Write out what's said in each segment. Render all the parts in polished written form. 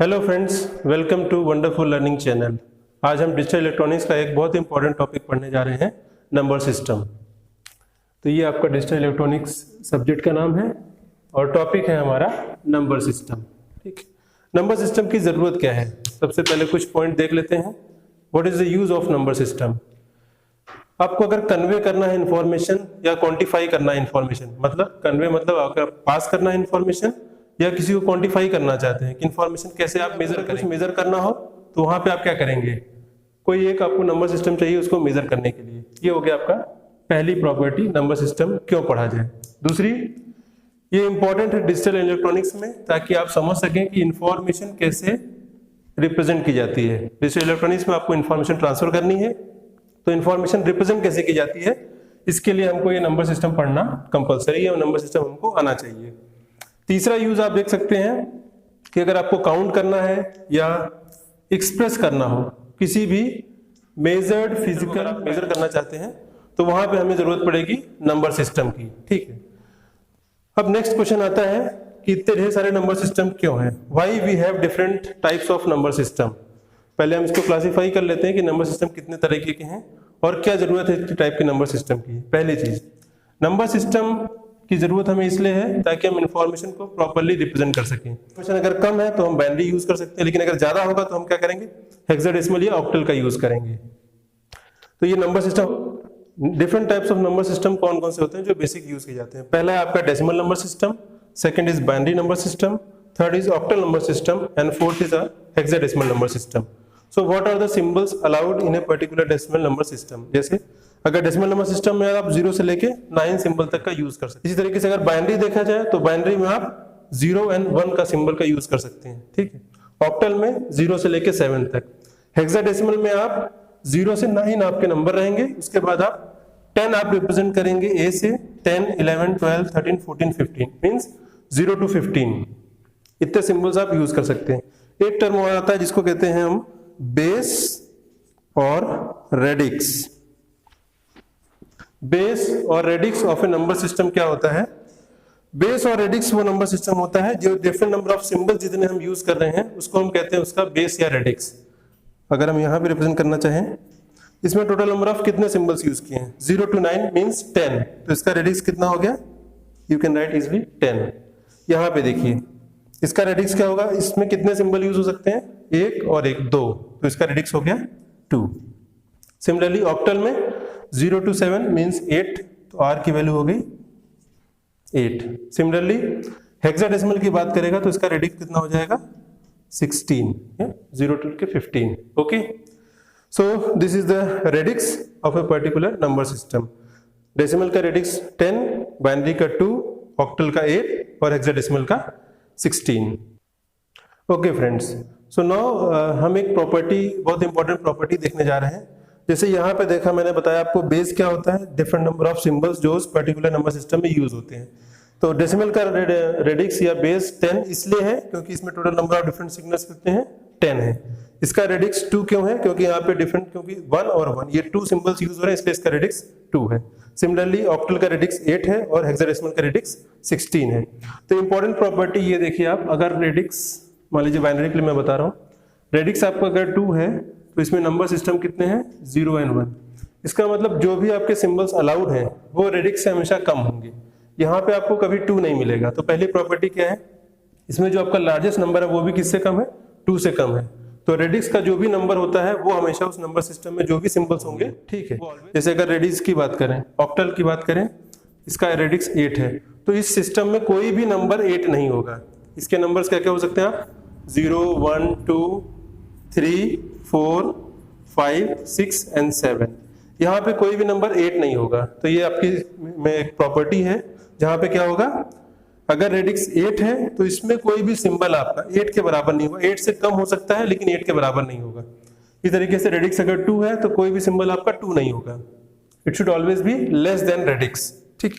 Hello friends, welcome to wonderful learning channel. आज हम digital electronics का एक बहुत इंपॉर्टेंट टॉपिक पढ़ने जा रहे हैं, नंबर सिस्टम। तो ये आपका डिजिटल इलेक्ट्रॉनिक्स सब्जेक्ट का नाम है और टॉपिक है हमारा नंबर सिस्टम। ठीक, नंबर सिस्टम की ज़रूरत क्या है? सबसे पहले कुछ पॉइंट देख लेते हैं। What is the use of number system? आपको अगर कन्वे करना है इंफॉर्मेशन या क्वांटिफाई करना है इंफॉर्मेशन, मतलब कन्वे मतलब अगर पास करना है इंफॉर्मेशन या किसी को क्वांटिफाई करना चाहते हैं कि इंफॉर्मेशन कैसे आप मेजर करें, कुछ मेजर करना हो तो वहां पे आप क्या करेंगे? कोई एक आपको नंबर सिस्टम चाहिए उसको मेजर करने के लिए। ये हो गया आपका पहली प्रॉपर्टी, नंबर सिस्टम क्यों पढ़ा जाए। दूसरी, ये इंपॉर्टेंट है डिजिटल इलेक्ट्रॉनिक्स में ताकि आप समझ सकें कि इंफॉर्मेशन कैसे रिप्रेजेंट की जाती है। डिजिटल इलेक्ट्रॉनिक्स में आपको इंफॉर्मेशन ट्रांसफर करनी है तो इंफॉर्मेशन रिप्रेजेंट कैसे की जाती है, इसके लिए हमको ये नंबर सिस्टम पढ़ना कंपलसरी है और नंबर सिस्टम हमको आना चाहिए। तीसरा यूज आप देख सकते हैं कि अगर आपको काउंट करना है या एक्सप्रेस करना हो, किसी भी मेजर्ड फिजिकल मेजर करना चाहते हैं तो वहां पे हमें जरूरत पड़ेगी नंबर सिस्टम की। ठीक है, अब नेक्स्ट क्वेश्चन आता है कि इतने ढेर सारे नंबर सिस्टम क्यों हैं? Why we have different types of number system. पहले हम इसको क्लासिफाई कर लेते हैं कि नंबर सिस्टम कितने तरीके के हैं और क्या जरूरत है इस टाइप के नंबर सिस्टम की। पहली चीज, नंबर सिस्टम की जरूरत हमें इसलिए है ताकि हम इंफॉर्मेशन को प्रॉपर्ली रिप्रेजेंट कर सकें। इंफॉर्मेशन अगर कम है तो हम बाइनरी यूज कर सकते हैं, लेकिन अगर ज्यादा होगा तो हम क्या करेंगे? हेक्साडेसिमल या ऑक्टल का यूज करेंगे। तो ये number system, different types of number system कौन कौन से होते हैं जो बेसिक यूज किए जाते हैं? पहला है आपका decimal number system, second is binary number system, third is octal number system and fourth is a hexadecimal number system. So what are the symbols allowed in a particular decimal number system? जैसे अगर decimal number system में आप 0 से लेके 9 symbol तक का use कर सकते हैं। इसी तरीके से अगर बाइनरी देखा जाए तो बाइनरी में आप 0 एंड 1 का सिंबल का यूज कर सकते हैं। ठीक है, ऑक्टल में 0 से लेके 7 तक। हेक्साडेसिमल में आप 0 से 9 आपके नंबर रहेंगे, उसके बाद आप 10 आप रिप्रेजेंट करेंगे ए से, 10, 11, 12, 13, 14, 15 मींस 0 to 15 इतने सिंबल्स आप यूज कर सकते हैं। एक टर्म और आता है जिसको कहते हैं हम बेस और रेडिक्स। बेस और radix of A number system क्या होता है? बेस और रेडिक्स वो नंबर सिस्टम होता है जो डिफरेंट नंबर ऑफ सिंबल्स जितने हम यूज कर रहे हैं उसको हम कहते हैं उसका बेस या रेडिक्स। अगर हम यहां पे रिप्रेजेंट करना चाहें, इसमें टोटल नंबर ऑफ कितने सिंबल्स यूज किए हैं? 0 to 9 मींस 10, तो इसका रेडिक्स कितना हो गया? You can write easily 10। यहां पे देखिए इसका रेडिक्स क्या होगा? इसमें कितने सिंबल यूज हो सकते हैं? 1 और 1, 2, तो इसका रेडिक्स हो गया 2। सिमिलरली ऑक्टल में 0 to 7 मींस 8, तो आर की वैल्यू हो गई 8। सिमिलरली हेक्साडेसिमल की बात करेगा तो इसका रेडिक्स कितना हो जाएगा? 16, 0 to 15। Okay, so this is the radix of a particular number system. Decimal का रेडिक्स 10, बाइनरी का 2, ऑक्टल का 8 और हेक्साडेसिमल का 16। ओके फ्रेंड्स, सो नाउ हम एक प्रॉपर्टी, बहुत इंपॉर्टेंट प्रॉपर्टी देखने जा रहे हैं। जैसे यहाँ पे देखा, मैंने बताया आपको बेस क्या होता है, डिफरेंट नंबर ऑफ सिंबल्स जो उस पर्टिकुलर नंबर सिस्टम में यूज होते हैं। तो डेसिमल का रेडिक्स या बेस 10 इसलिए है क्योंकि इसमें total number of different signals कितने हैं? 10 है। इसका रेडिक्स 2 क्यों है? क्योंकि यहाँ पे डिफरेंट, क्योंकि 1 और 1 ये 2 सिंबल्स यूज हो रहे हैं, इसलिए इसका रेडिक्स 2 है। सिमिलरली ऑक्टल का रेडिक्स 8 है और हेक्साडेसिमल का रेडिक्स 16 है। तो इंपॉर्टेंट प्रॉपर्टी ये देखिए आप, अगर रेडिक्स, मान लीजिए बाइनरी के लिए मैं बता रहा हूँ, रेडिक्स आपका अगर 2 है तो इसमें नंबर सिस्टम कितने हैं? 0 एंड 1। इसका मतलब जो भी आपके सिंबल्स अलाउड हैं वो रेडिक्स से हमेशा कम होंगे। यहाँ पे आपको कभी 2 नहीं मिलेगा। तो पहली प्रॉपर्टी क्या है? इसमें जो आपका लार्जेस्ट नंबर है वो भी किससे कम है? 2 से कम है। तो रेडिक्स का जो भी नंबर होता है वो हमेशा उस नंबर सिस्टम में जो भी सिंबल्स होंगे, ठीक है। जैसे अगर रेडिक्स की बात करें, ऑक्टल की बात करें, इसका रेडिक्स 8 है, तो इस सिस्टम में कोई भी नंबर 8 नहीं होगा। इसके नंबर्स क्या क्या हो सकते हैं आप? 0, 1, 2, 3, 4, 5, 6 एंड 7। यहाँ पे कोई भी नंबर 8 नहीं होगा। तो ये आपकी में एक प्रॉपर्टी है जहाँ पे क्या होगा, अगर रेडिक्स 8 है तो इसमें कोई भी सिंबल आपका 8 के बराबर नहीं होगा। 8 से कम हो सकता है लेकिन 8 के बराबर नहीं होगा। इस तरीके से रेडिक्स अगर 2 है तो कोई भी सिंबल आपका 2 नहीं होगा। It should always be less than radix. ठीक,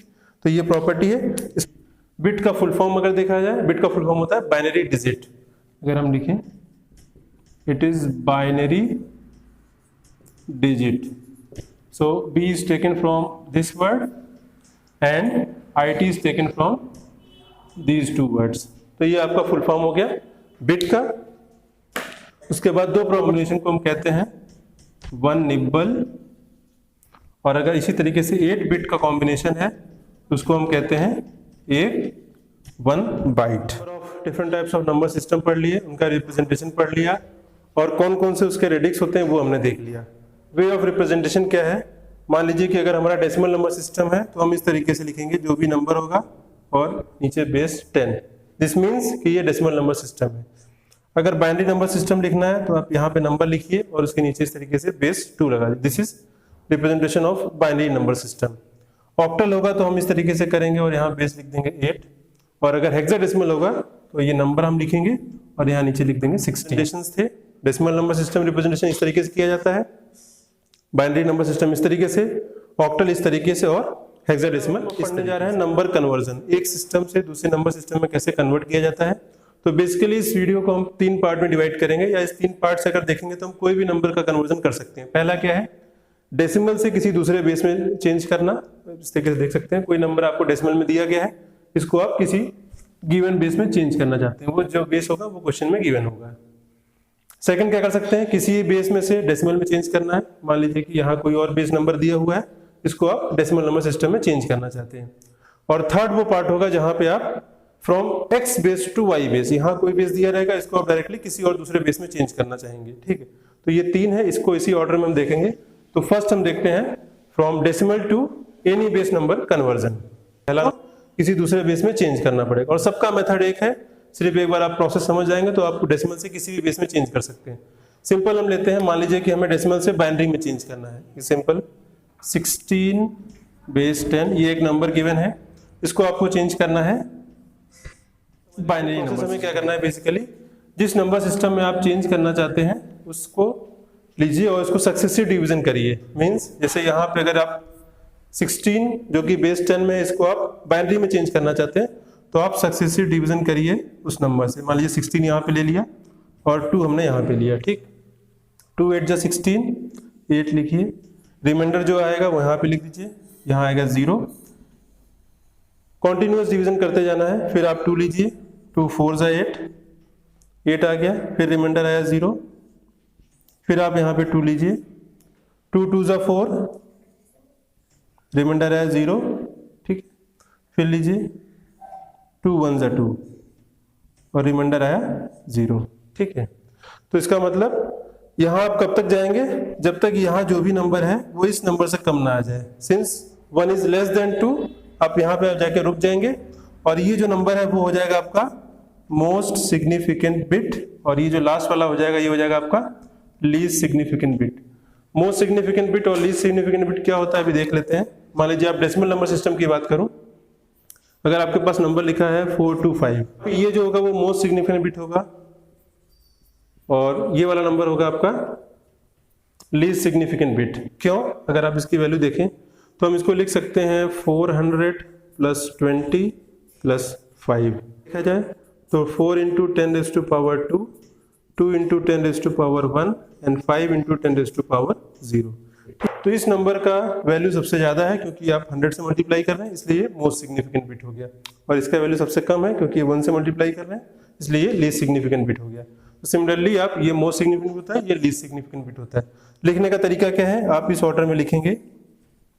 तो ये प्रॉपर्टी है। इस बिट का फुल फॉर्म अगर देखा जाए, बिट का फुल फॉर्म होता है बाइनरी डिजिट। अगर हम लिखें, it is binary digit. So B is taken from this word and IT is taken from these two words। तो ये आपका फुल फॉर्म हो गया बिट का। उसके बाद दो कॉम्बिनेशन को हम कहते हैं 1 निब्बल, और अगर इसी तरीके से 8 बिट का कॉम्बिनेशन है तो उसको हम कहते हैं 1 byte. Different types of number system पढ़ लिए, उनका रिप्रेजेंटेशन पढ़ लिया, और कौन कौन से उसके रेडिक्स होते हैं वो हमने देख लिया। वे ऑफ रिप्रेजेंटेशन क्या है, मान लीजिए कि अगर हमारा डेसिमल नंबर सिस्टम है तो हम इस तरीके से लिखेंगे, जो भी नंबर होगा और नीचे बेस 10, दिस मीन्स कि ये डेसिमल नंबर सिस्टम है। अगर बाइनरी नंबर सिस्टम लिखना है तो आप यहाँ पे नंबर लिखिए और उसके नीचे इस तरीके से बेस 2 लगा दीजिए, this is representation of binary number system. Octal होगा तो हम इस तरीके से करेंगे और यहाँ बेस लिख देंगे 8, और अगर हेक्साडेसिमल होगा तो ये नंबर हम लिखेंगे और यहाँ नीचे लिख देंगे 16 थे। डेसिमल नंबर सिस्टम रिप्रेजेंटेशन इस तरीके से किया जाता है, बाइनरी नंबर सिस्टम इस तरीके से, ऑक्टल इस तरीके से, और हेक्साडेसिमल पढ़ने जा रहे हैं नंबर कन्वर्जन, एक सिस्टम से दूसरे नंबर सिस्टम में कैसे कन्वर्ट किया जाता है। तो बेसिकली इस वीडियो को हम 3 पार्ट में डिवाइड करेंगे, या इस 3 पार्ट से अगर देखेंगे तो हम कोई भी नंबर का कन्वर्जन कर सकते हैं। पहला क्या है, डेसिमल से किसी दूसरे बेस में चेंज करना। इस तरीके से देख सकते हैं, कोई नंबर आपको डेसिमल में दिया गया है, इसको आप किसी गिवन बेस में चेंज करना चाहते हैं, वो जो बेस होगा वो क्वेश्चन में गिवन होगा। सेकंड क्या कर सकते हैं, किसी बेस में से डेसिमल में चेंज करना है, मान लीजिए कि यहाँ कोई और बेस नंबर दिया हुआ है, इसको आप डेसिमल नंबर सिस्टम में चेंज करना चाहते हैं। और थर्ड वो पार्ट होगा जहां पे आप from x base to y base, यहाँ कोई बेस दिया रहेगा, इसको आप डायरेक्टली किसी और दूसरे बेस में चेंज करना चाहेंगे। ठीक है, तो ये 3 है, इसको इसी ऑर्डर में हम देखेंगे। तो फर्स्ट हम देखते हैं from decimal to any base number conversion. पहला किसी दूसरे बेस में चेंज करना पड़ेगा, और सबका मेथड एक है, सिर्फ एक बार आप प्रोसेस समझ जाएंगे तो आप डेसिमल से किसी भी बेस में चेंज कर सकते हैं। सिंपल हम लेते हैं, मान लीजिए कि हमें डेसिमल से बाइनरी में चेंज करना है। सिंपल 16 बेस 10, ये एक नंबर गिवन है, इसको आपको चेंज करना है बाइनरी नंबर में। क्या करना है, बेसिकली जिस नंबर सिस्टम में आप चेंज करना चाहते हैं उसको लीजिए और उसको सक्सेसिव डिवीजन करिए। मींस जैसे यहाँ पे अगर आप 16 जो कि बेस 10 में, इसको आप बाइनरी में चेंज करना चाहते हैं तो आप सक्सेसिव डिवीजन करिए उस नंबर से। मान लीजिए 16 यहाँ पे ले लिया और 2 हमने यहाँ पे लिया। ठीक, 2 8 जा 16, 8 लिखिए, रिमाइंडर जो आएगा वो यहाँ पे लिख दीजिए, यहाँ आएगा 0। कॉन्टिन्यूअस डिवीजन करते जाना है, फिर आप 2 लीजिए, 2 4 जा 8, 8 आ गया, फिर रिमाइंडर आया 0, फिर आप यहाँ पे 2 लीजिए, 2 2 जा 4, रिमाइंडर आया 0। ठीक, फिर लीजिए 2 1 जा 2 और रिमाइंडर आया 0। ठीक है, तो इसका मतलब यहाँ आप कब तक जाएंगे, जब तक यहाँ जो भी नंबर है वो इस नंबर से कम ना आ जाए। सिंस 1 इज लेस देन 2, आप यहाँ पे जाके रुक जाएंगे, और ये जो नंबर है वो हो जाएगा आपका मोस्ट सिग्निफिकेंट बिट, और ये जो लास्ट वाला हो जाएगा ये हो जाएगा आपका least significant bit. Most significant bit और लीस्ट सिग्निफिकेंट बिट क्या होता है अभी देख लेते हैं। मान लीजिए आप डेसिमल नंबर सिस्टम की बात करूं, अगर आपके पास नंबर लिखा है 425, ये जो होगा वो मोस्ट सिग्निफिकेंट बिट होगा, और ये वाला नंबर होगा आपका लीस्ट सिग्निफिकेंट बिट। क्यों, अगर आप इसकी वैल्यू देखें तो हम इसको लिख सकते हैं 400 + 20 + 5 लिखा जाए तो 4 × 10⁻², 2 × 10⁻1 एंड 5 × 10⁻0। तो इस नंबर का वैल्यू सबसे ज्यादा है क्योंकि आप 100 से मल्टीप्लाई कर रहे हैं, इसलिए मोस्ट सिग्निफिकेंट बिट हो गया, और इसका वैल्यू सबसे कम है क्योंकि 1 से मल्टीप्लाई कर रहे हैं, इसलिए लीस्ट सिग्निफिकेंट बिट हो गया। तो सिमिलरली आप ये मोस्ट सिग्निफिकेंट होता है, ये लीस्ट सिग्निफिकेंट बिट होता है। लिखने का तरीका क्या है, आप इस ऑर्डर में लिखेंगे,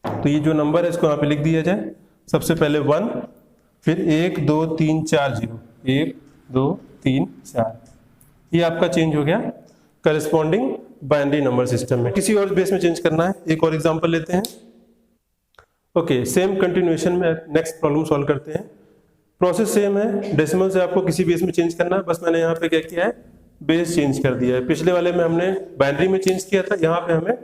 तो ये जो नंबर है इसको यहाँ पे लिख दिया जाए, सबसे पहले 1, फिर 1 2 3 4 0, 1 2 3 4, ये आपका चेंज हो गया करस्पॉन्डिंग बाइनरी नंबर सिस्टम में। किसी और बेस में चेंज करना है, एक और एग्जांपल लेते हैं। ओके, सेम कंटिन्यूएशन में नेक्स्ट प्रॉब्लम सॉल्व करते हैं। प्रोसेस सेम है, डेसिमल से आपको किसी बेस में चेंज करना है, बस मैंने यहाँ पे क्या किया है, बेस चेंज कर दिया है। पिछले वाले में हमने बाइनरी में चेंज किया था, यहाँ पे हमें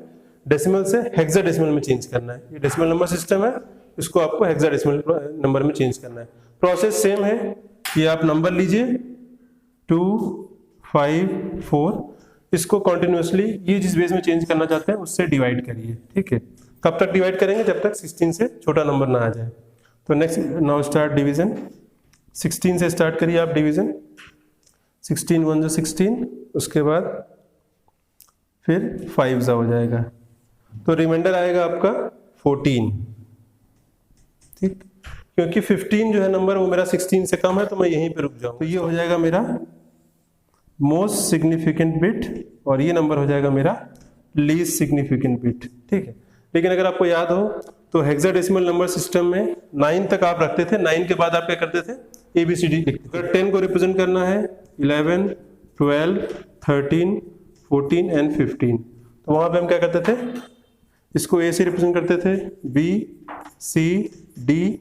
डेसिमल से हेक्साडेसिमल में चेंज करना है। ये डेसिमल नंबर सिस्टम है, इसको आपको हेक्साडेसिमल नंबर में चेंज करना है। प्रोसेस सेम है, ये आप नंबर लीजिए 2 5 4, इसको कॉन्टिन्यूसली ये जिस बेस में चेंज करना चाहते हैं उससे डिवाइड करिए। ठीक है, कब तक डिवाइड करेंगे, जब तक 16 से छोटा नंबर ना आ जाए। तो नेक्स्ट नाउ स्टार्ट डिवीजन, 16 से स्टार्ट करिए आप डिवीजन। 16 1 = 16, उसके बाद फिर 5 ज़ा हो जाएगा, तो रिमाइंडर आएगा आपका 14। ठीक, क्योंकि 15 जो है नंबर वो मेरा 16 से कम है तो मैं यहीं पे रुक जाऊँ, तो ये हो जाएगा मेरा मोस्ट सिग्निफिकेंट बिट और ये नंबर हो जाएगा मेरा लीस्ट सिग्निफिकेंट बिट, ठीक है। लेकिन अगर आपको याद हो तो हेक्साडेसिमल नंबर सिस्टम में 9 तक आप रखते थे, 9 के बाद आप क्या करते थे, ABCD लिखते थे। अगर 10 को रिप्रेजेंट करना है 11, 12, 13, 14 एंड 15, तो वहां पे हम क्या करते थे, इसको A से रिप्रेजेंट करते थे, B, C, D,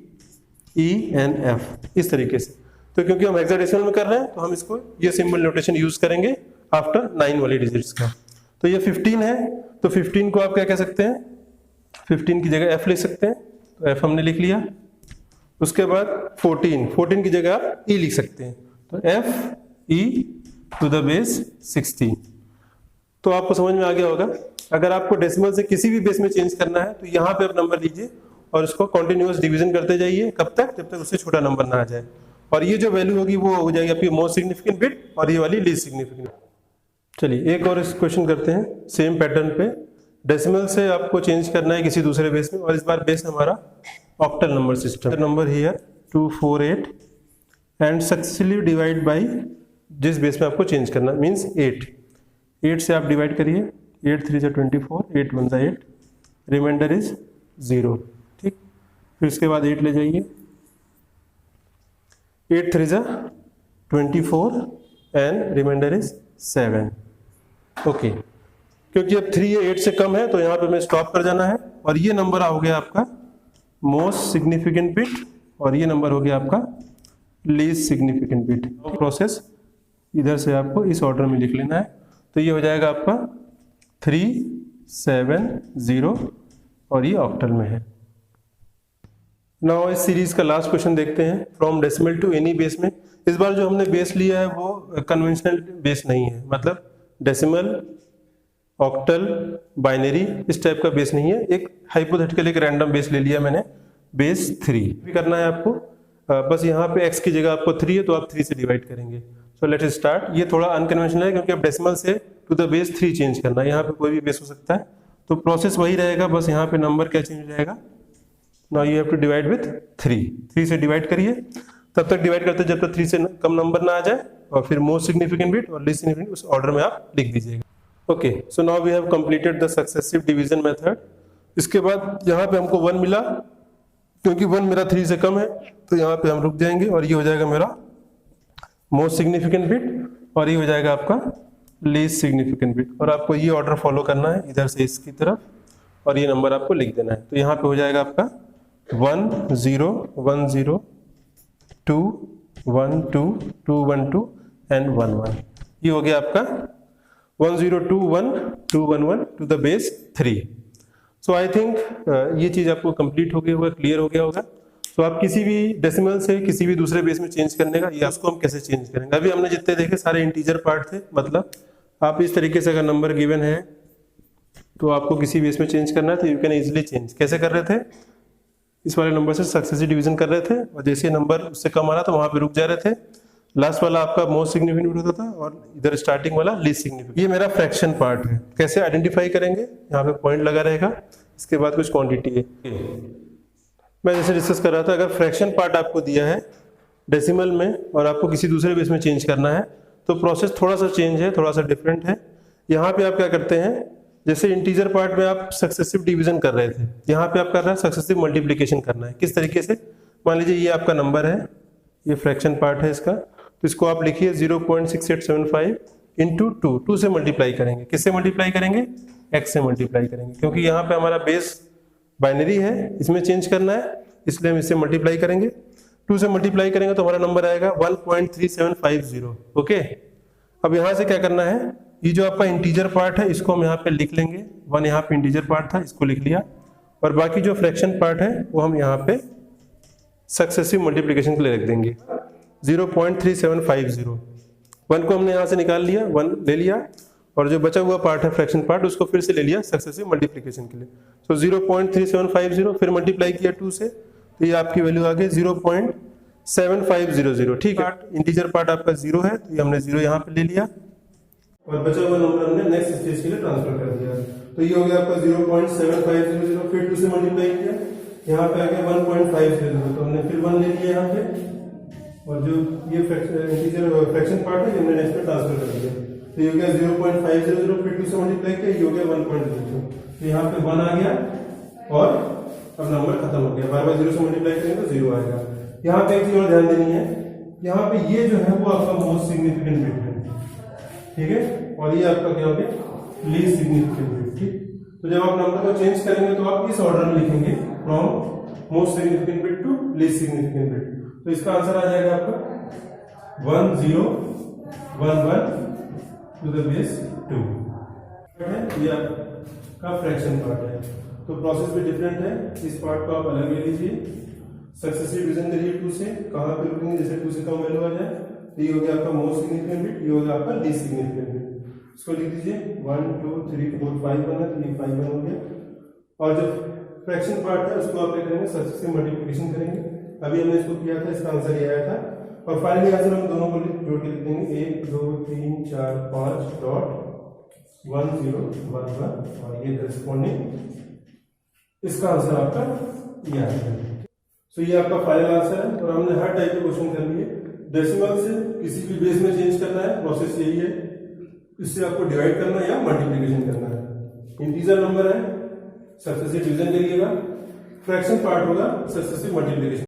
E and F, इस तरीके से। तो क्योंकि हम हेक्साडेसिमल में कर रहे हैं तो हम इसको ये सिंबल नोटेशन यूज करेंगे आफ्टर 9 वाली डिजिट्स का। तो ये 15 है, तो 15 को आप क्या कह सकते हैं, 15 की जगह F लिख सकते हैं, तो F हमने लिख लिया। उसके बाद 14 की जगह आप E लिख सकते हैं, तो F E to the base 16। तो आपको समझ में आ गया होगा। अगर आपको डेसिमल से किसी भी बेस में चेंज करना है तो यहाँ पे आप नंबर लीजिए और उसको कॉन्टिन्यूअस डिवीजन करते जाइए, कब तक, जब तक उससे छोटा नंबर ना आ जाए। और ये जो वैल्यू होगी वो हो जाएगी आपकी मोस्ट सिग्निफिकेंट बिट और ये वाली लीस्ट सिग्निफिकेंट। चलिए एक और इस क्वेश्चन करते हैं सेम पैटर्न पे। डेसिमल से आपको चेंज करना है किसी दूसरे बेस में, और इस बार बेस हमारा octal number system. Number here 248 and successfully divide by जिस बेस में आपको चेंज करना मींस 8 से आप डिवाइड करिए, 8 3 जा 24, 8 1 जा 8, रिमाइंडर इज 0, ठीक। फिर उसके बाद 8 ले जाइए, 8 3 जा 24 एंड रिमाइंडर इज 7, ओके। क्योंकि अब 3 8 से कम है तो यहाँ पे मैं स्टॉप कर जाना है, और ये नंबर हो गया आपका मोस्ट सिग्निफिकेंट बिट और ये नंबर हो गया आपका लीस्ट सिग्निफिकेंट बिट। प्रोसेस इधर से आपको इस ऑर्डर में लिख लेना है, तो ये हो जाएगा आपका 3 7 0 और ये ऑक्टल में है। नाउ इस सीरीज का लास्ट क्वेश्चन देखते हैं, from decimal to any base में। इस बार जो हमने बेस लिया है वो कन्वेंशनल बेस नहीं है, मतलब डेसिमल, ऑक्टल, बाइनरी इस टाइप का बेस नहीं है। एक हाइपोथेटिकल एक रैंडम बेस ले लिया मैंने, बेस 3 भी करना है आपको। बस यहाँ पे x की जगह आपको 3 है तो आप 3 से डिवाइड करेंगे। So let us start. ये थोड़ा अनकन्वेंशनल है क्योंकि अब डेसिमल से टू द बेस 3 चेंज करना है, यहाँ पे कोई भी बेस हो सकता है, तो प्रोसेस वही रहेगा, बस यहाँ पे नंबर क्या चेंज हो जाएगा। Now you have to divide with 3 से डिवाइड करिए, तब तक डिवाइड करते जब तक 3 से कम नंबर ना आ जाए, और फिर मोस्ट सिग्निफिकेंट बिट और लीस्ट सिग्निफिकेंट उस ऑर्डर में आप लिख दीजिएगा। Okay, so now we have completed the successive division method. इसके बाद यहाँ पे हमको 1 मिला, क्योंकि 1 मेरा 3 से कम है तो यहाँ पे हम रुक जाएंगे, और ये हो जाएगा मेरा मोस्ट सिग्निफिकेंट बिट और ये हो जाएगा आपका लीस्ट सिग्निफिकेंट बिट। और आपको ये ऑर्डर फॉलो करना है इधर से इसकी तरफ, और ये नंबर आपको लिख देना है। तो यहाँ पे हो जाएगा आपका 1 0 1 0 2 1 2 2 1 2 एंड 1 1। ये हो गया आपका 1 0 2 1 2 1 1 to the base 3। So I think ये चीज आपको कंप्लीट हो गया होगा, क्लियर हो गया होगा। तो आप किसी भी डेसिमल से किसी भी दूसरे बेस में चेंज करने का, ये उसको हम कैसे चेंज करेंगे। अभी हमने जितने देखे सारे इंटीजर पार्ट थे, मतलब आप इस तरीके से अगर नंबर गिवन है तो आपको किसी बेस में चेंज करना है तो यू कैन इजिली चेंज। कैसे कर रहे थे, इस वाले नंबर से सक्सेसिव डिवीजन कर रहे थे, और जैसे नंबर उससे कम आ रहा था वहां पे रुक जा रहे थे। लास्ट वाला आपका मोस्ट सिग्निफिकेंट होता था और इधर स्टार्टिंग वाला लीस्ट सिग्निफिकेंट। ये मेरा फ्रैक्शन पार्ट है। कैसे आइडेंटिफाई करेंगे, यहाँ पे पॉइंट लगा रहेगा, इसके बाद कुछ क्वांटिटी है। मैं जैसे डिस्कस कर रहा था, अगर फ्रैक्शन पार्ट आपको दिया है डेसिमल में और आपको किसी दूसरे बेस में चेंज करना है तो प्रोसेस थोड़ा सा चेंज है, थोड़ा सा डिफरेंट है। यहाँ पे आप क्या करते हैं, जैसे इंटीजर पार्ट में आप सक्सेसिव डिवीजन कर रहे थे, यहाँ पे आप कर रहे हैं सक्सेसिव मल्टीप्लिकेशन करना है। किस तरीके से, मान लीजिए ये आपका नंबर है, ये फ्रैक्शन पार्ट है इसका, तो इसको आप लिखिए 0.6875 इंटू 2 से मल्टीप्लाई करेंगे। किससे मल्टीप्लाई करेंगे, x से मल्टीप्लाई करेंगे, क्योंकि यहाँ पे हमारा बेस बाइनरी है, इसमें चेंज करना है, इसलिए हम इससे मल्टीप्लाई करेंगे। 2 से मल्टीप्लाई करेंगे तो हमारा नंबर आएगा 1.3750। ओके, अब यहाँ से क्या करना है, ये जो आपका इंटीजर पार्ट है इसको हम यहाँ पे लिख लेंगे। 1 यहाँ पे इंटीजर पार्ट था, इसको लिख लिया, और बाकी जो फ्रैक्शन पार्ट है वो हम यहाँ पे सक्सेसिव मल्टीप्लिकेशन के लिए रख देंगे। 0.3750, 1 को हमने यहाँ से निकाल लिया, 1 ले लिया, और जो बचा हुआ पार्ट है फ्रैक्शन पार्ट उसको फिर से ले लिया सक्सेसिव मल्टीप्लिकेशन के लिए। सो 0.3750 फिर मल्टीप्लाई किया 2 से, तो ये आपकी वैल्यू आ गई 0.7500। ठीक है, इंटीजर पार्ट आपका 0 है तो ये हमने 0 यहाँ पे ले लिया, और बचा हुआ नंबर हमने नेक्स्ट स्टेज के लिए ट्रांसफर कर दिया। तो ये हो गया आपका 0.7500, फिर 2 से मल्टीप्लाई किया, यहाँ पे आ गया 1.500, तो हमने फिर 1 ले लिया यहाँ पे, और जो ये इंटीजर फ्रैक्शन पार्ट है हमने नेक्स्ट में ट्रांसफर कर दिया। तो ये हो गया 0.500 फिर 2 से मल्टीप्लाई किया, ये हो गया 1.02। तो यहाँ पे 1 आ गया और अब नंबर खत्म हो गया। बार बार 0 से मल्टीप्लाई करेंगे तो 0 आएगा। यहाँ पे एक चीज और ध्यान देनी है, यहाँ पे ये जो है वो आपका मोस्ट सिग्निफिकेंट बिट है, ठीक है, और ये आपका क्या हो गया लीस्ट सिग्निफिकेंट बिट। ठीक, तो जब आप नंबर को चेंज करेंगे तो आप इस ऑर्डर में लिखेंगे from most significant bit to least significant bit. तो इसका आंसर आ जाएगा आपका 1011 टू द बेस 2। ये आपका फ्रैक्शन पार्ट है, तो प्रोसेस भी डिफरेंट है। इस पार्ट को आप अलग ले लीजिए, सक्सेसिव डिवीजन करिए 2 से, कहां पे रुकेंगे जैसे 2 से कम वैल्यू आ जाए। तो ये हो गया आपका मोस्ट सिग्निफिकेंट बिट, ये हो गया आपका लीस्ट सिग्निफिकेंट बिट। इसको लिख दीजिए 1 2 3 4 5 बना, तो ये 5 हो गया। और जो फ्रैक्शन पार्ट है उसको आप क्या करेंगे सक्सेसिव मल्टीप्लिकेशन करेंगे। अभी हमने इसको किया था, इसका आंसर ये आया था। और फाइनली आंसर हम दोनों को जोड़ के लिख देंगे 1 2 3 4 5 डॉट 1 0 1 1 और ये करस्पॉन्डिंग इसका आंसर आपका ये आएगा। सो ये आपका फाइनल आंसर है। और हमने हर टाइप के क्वेश्चन कर लिए। डेसिमल से किसी भी बेस में चेंज करना है, प्रोसेस यही है। इससे आपको डिवाइड करना है या मल्टीप्लिकेशन करना है। इंटीजर नंबर है, सक्सेसिव डिवीजन करिएगा, फ्रैक्शन पार्ट होगा सक्सेसिव मल्टीप्लिकेशन।